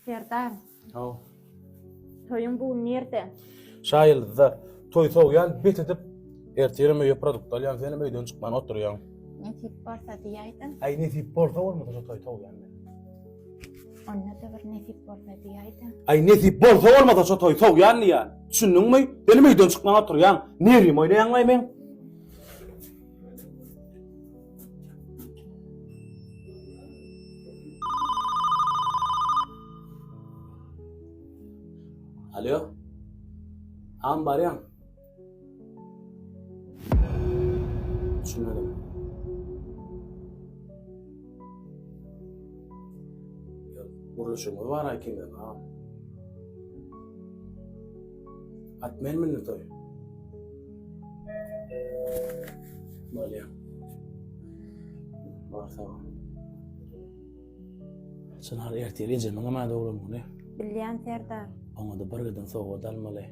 Serdar, Haw. toyun bu nerede? Şaýyldyda toý soğuyan bit edip ertireme ýa produkt alýan seni meýden çykman oturýan. Ne tip varsa diýaýdym. Ay ne tip bolsa bolmasa şo toý soğuyan. Onda da bir ne tip varsa diýaýdym. Ay ne tip bolsa bolmasa şo toý soğuyan ýa. Düşündiňmi? Seni meýden çykman oturýan. Neri oýnaýan men? Alo. Am baryan. Düşünmedim. Buruşumu var hakimde ha. Atmen mi toy? Baryan. Varsa. Çınar erteleýe maňa dogrum bunu. Bilýän Serdar, Oňa da bir gydyn sowa dalmaly.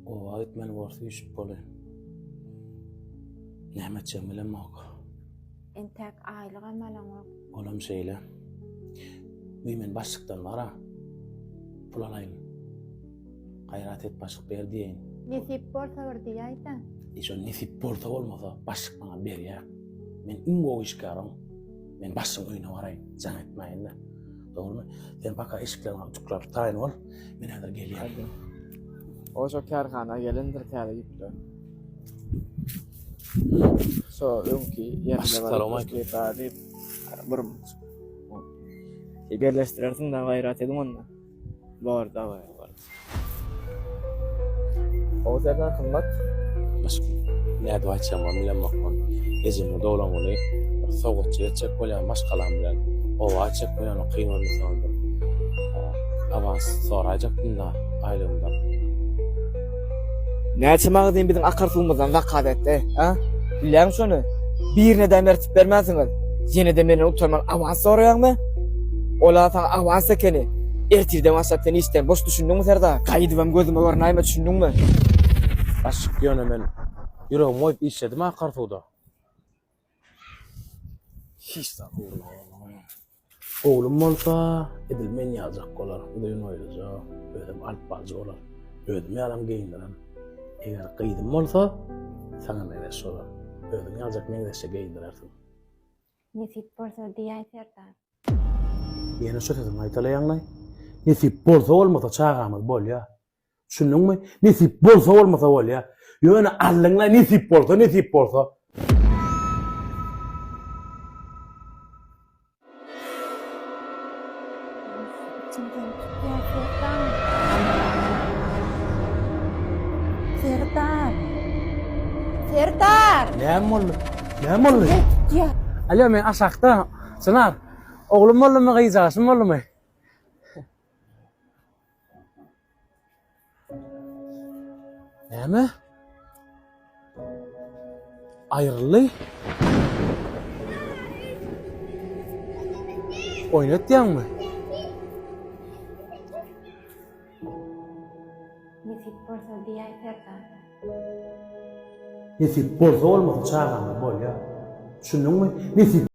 O wagt men warsa ýüşüp boly. Näme etjem bilen mak. entek aýlyga malaňok. Olam şeýle. Men başlykdan bara. Pul alaýyn. Gaýrat et başlyk ber diýen. Ne tip bolsa bir diýaýdym. Eşo nesip bolsa bolmasa başlyk bana ber ýa. Men umgo işgaram. Men başlyk öýüne baraýyn. Jaň etmeýin de. Dogrymy? Sen baka eşiklerini açyklap taýyn bol. Men häzir gelýär. Oşo karhana gelendir täze gitdi. So öňki ýerde Assalamu alaykum. Tarif bir birleştirersin da gaýrat edin onda. Bar da var. O zaman kımmat. Başka ne adı açacağım onu bilen bakmam. Ezim o doğulan onu soğukçu edecek böyle başkalan bilen. O açacak böyle onu kıymanı sandım. Avans soracaktım da aylığımdan. Näçe magazin bizim akartılmazdan vakat etti, ha? Bilýän şonu? Birine de mertip bermäsiňiz. Ýene de meni utanmak avans soraýarmy? Ola sana avans ekeni. Ertirden WhatsApp'tan isten boş düşündüňmi Serdar? Gaýdybam gözüme görnäýme düşündüňmi? Başık yöne men yüreğim oyup işledim ha kartuda. Hiç de oğlum olsa edilmen yazacak olar. Ödüğün oylacak. Ödüm alp balcı olar. Ödüm yalan giyindiren. Eğer kıydım olsa sana neres olar. Ödüm yazacak neresce giyindirersin. Ne tip bolsa diýaý Serdar. Yine sötedim aytalayanlay. Nesip bolsa olmasa çağamız bol ya. Düşündüňmi? Nesip bolsa olmasa bol ya. Ýöne allyňla nesip bolsa. Serdar. Serdar. Näme boldy? Näme boldy? Ya, Alo men aşakda. Çınar. Oğlum boldymy gyýjaşym boldymy? Näme? Ayrıly? Oynatýanmy? ne tip bolsa diýaý Serdar. Nesip bolsa olmasa çağamız bol ya. Düşündüňmi? Nesip